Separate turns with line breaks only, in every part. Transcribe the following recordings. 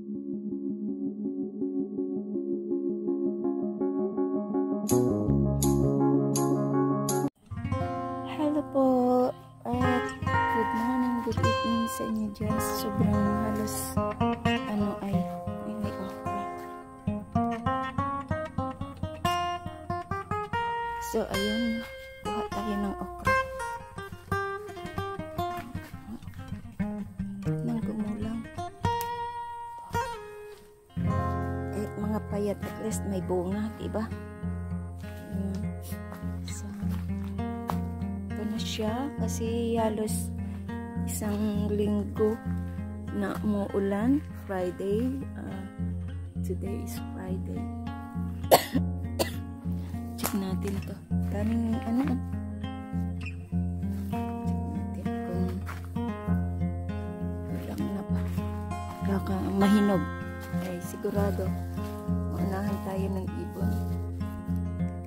Hello po at good morning, good evening sa inyo dyan. Sobrang halos ay may okra. So ayun, kuha tayo ng okra nang gumulang. Mga payat, at least may bunga, diba? So ito na siya kasi halos isang linggo na umuulan. Friday, today is Friday. Check natin to. Daming check natin kung walang na ba, baka mahinog. Ay sigurado maunahan tayo ng ibon.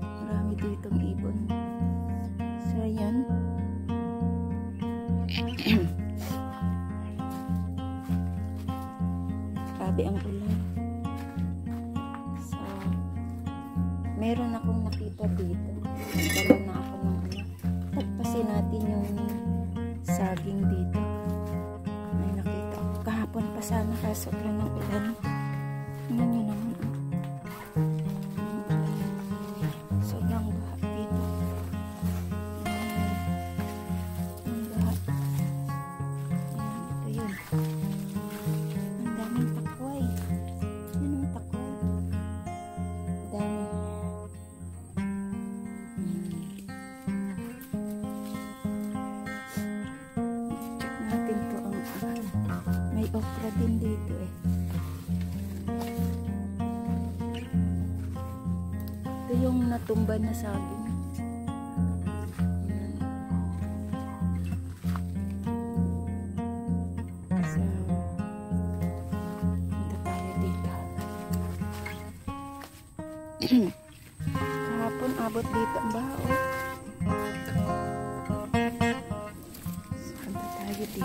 Marami ditong ibon. So ayan. Grabe ang ulan. So meron akong nakita dito. Dala na ako ng tagpasin natin yung saging dito. May nakita ako kahapon pa sana kaso ulan ng ulan. Tingnan nyo naman. Sobrang baha dito. Ang baha. Ito yun. Ang daming takway. Yan ang takway. Dami. Check natin to ang may okra din dito eh. Ito yung natumba na saging. So, punta tayo dito. Kahapon abot dito ang baho. So, punta tayo dito.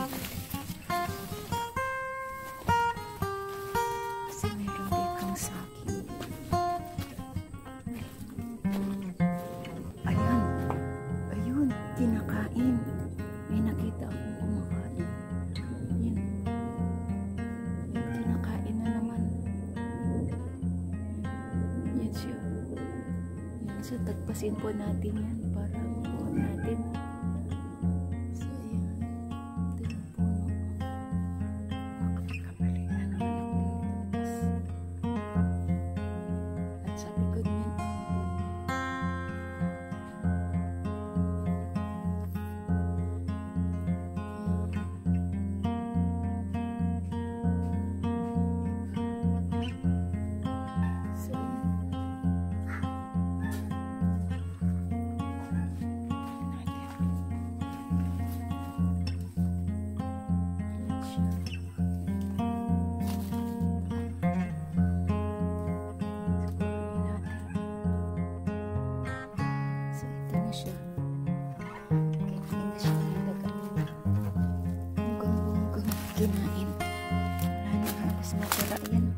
Kasi meron ditong saging. Ayun, kinakain. May nakita akong kumakain. Yan. Kinakain na naman. Yan siya. Yan. So, tagpasin po natin yan para makuha natin. So, yan. Ito yung puno. Baka kamali na naman ako nilabas. At sa likod niyan, kinain. Wala na halos matira yan.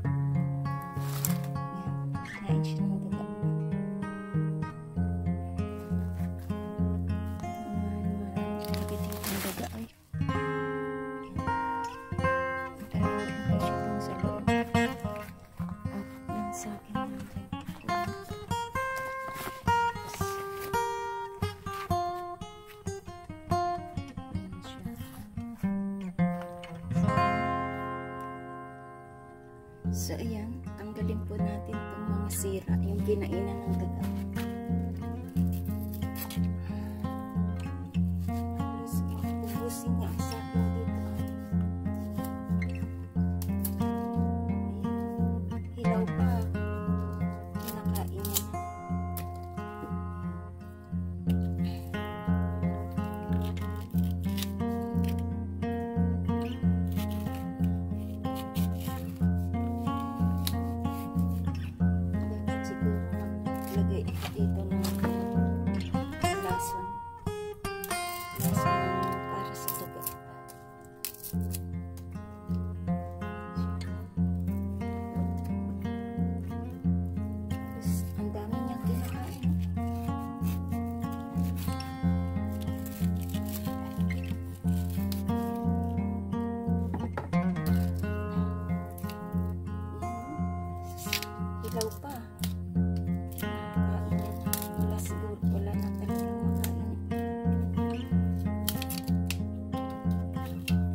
Kinain siya ng daga. Marami dito ang daga ay. Dahil siya itong sa loob. At yung sa akin natin. So ayan, tanggalin po natin itong mga sira, yung kinainan ng daga. Tapos pupusin niya ang sakong dito. Ayan, hilaw pa. Kinakain niya. Lagay ito dito. hilaw pa. Kainin. Wala siguro. Wala na talagang makain.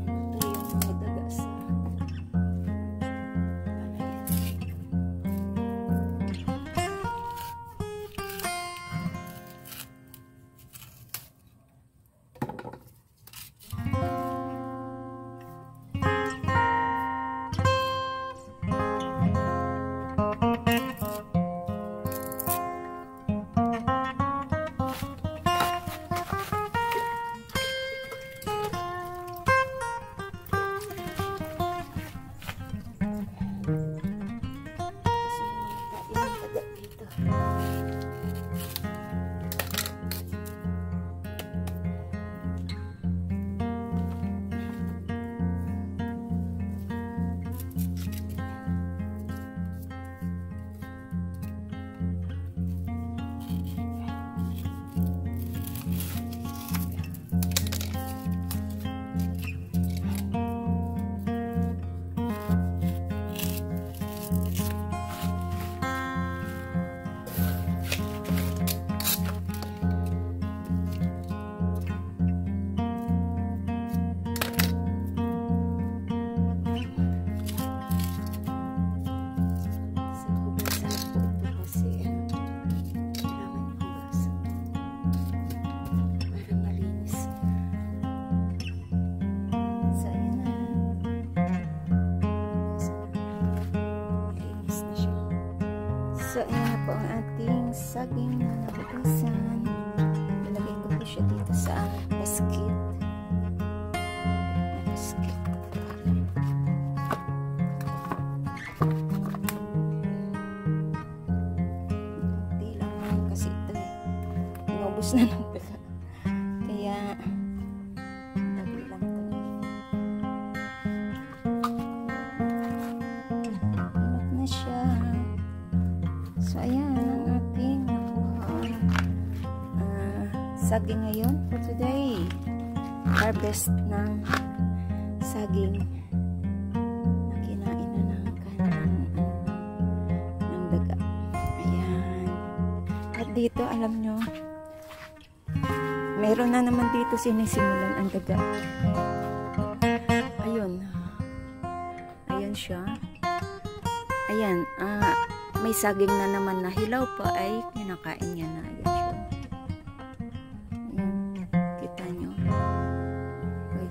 Ito yung mga daga sa So, ayan na po ang ating saging na nabukasan. Nilagay ko po siya dito sa basket. Hindi lang naman kasi ito eh. Inubos na ng pala. Kaya, lagi lang ito. Inot na siya. So, ayan ang ating nakuha saging ngayon for today. Harvest ng saging na kinain na ng kanyang ng daga. Ayan. At dito, alam nyo, meron na naman dito sinisimulan ang daga. Ayun. Ayan siya. Ayan. May saging na naman na hilaw pa ay kinakain niya na. Ayan siya. Ayan. Kita nyo. Okay.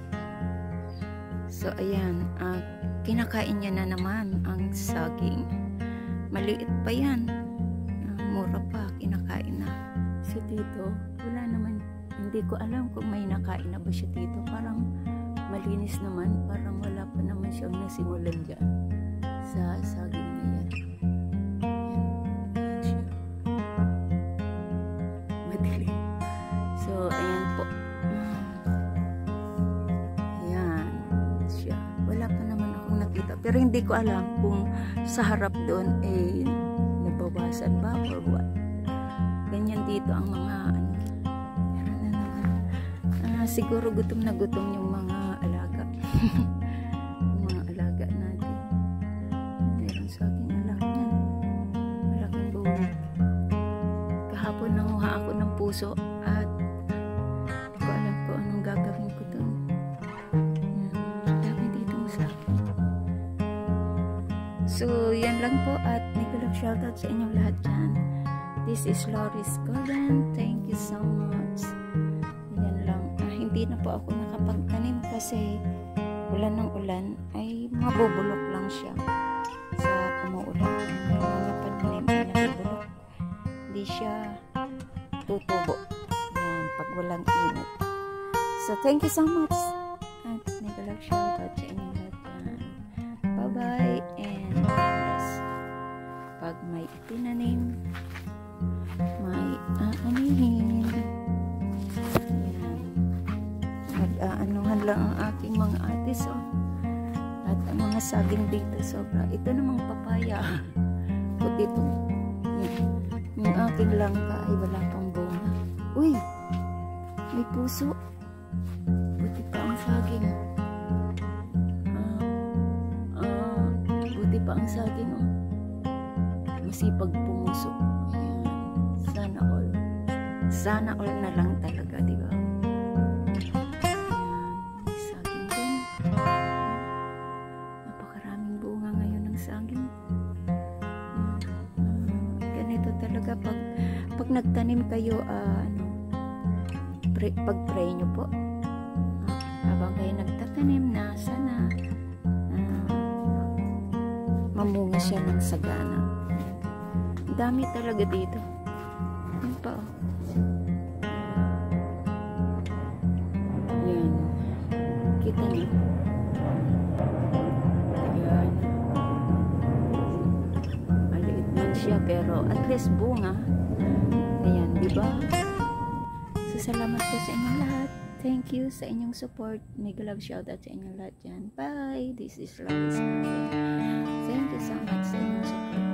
So, ayan. Kinakain niya na naman ang saging. Maliit pa yan. Mura pa. Kinakain na. So, dito, wala naman. Hindi ko alam kung may nakain na ba siya dito. Parang malinis naman. Parang wala pa naman siyang nasimulan dyan sa saging na yan. So, ayan po. Ayan. Siya. Wala pa naman akong nakita. Pero hindi ko alam kung sa harap doon eh nabawasan ba or what. Ganyan dito ang mga ano. Meron na naman. Siguro gutom na gutom yung mga alaga. Yung mga alaga natin. Meron sa aking alak yan. Malaking buwan. Kahapon nanguha ako ng puso at gagawin ko doon. Dami dito sa akin. So, yan lang po at nagulak shoutout sa inyong lahat dyan. This is Loris Golden. Thank you so much. Yan lang. Hindi na po ako nakapagtanim kasi ulan ng ulan ay mabubulok lang siya sa umuulan. Yung mga pananim ay nabubulok. Hindi siya tutubo. Yan, pag walang init. So, thank you so much. At nag-like shoutout sa inyong lahat yan. Bye-bye and bless. Pag may itinanim, may aanihin. Yan. Mag-aanuhan lang ang aking mga atis. Oh. At ang mga saging dito sobra. Ito namang papaya. Puti ito. Yung aking langka ay wala pang bunga. Uy! May puso. Buti pa ang saging. Buti pa ang saging. Oh. masipag pumuso. Ayan. Sana all. Sana all na lang talaga, di ba? Ayan. May saging din. Napakaraming bunga ngayon ng saging. Ganito talaga pag nagtanim kayo, pag-pray nyo po. Habang kayo nagtatanim na sana mamunga siya ng sagana. Dami talaga dito. Yan pa, oh. Yan. Kita niyo. Ayan. Maliit man siya pero at least bunga. Ayan, diba? So, salamat po sa inyong lahat. Thank you sa inyong support. Mega love shoutout sa inyong lahat dyan. Bye! This is Lois. Thank you so much sa inyong support.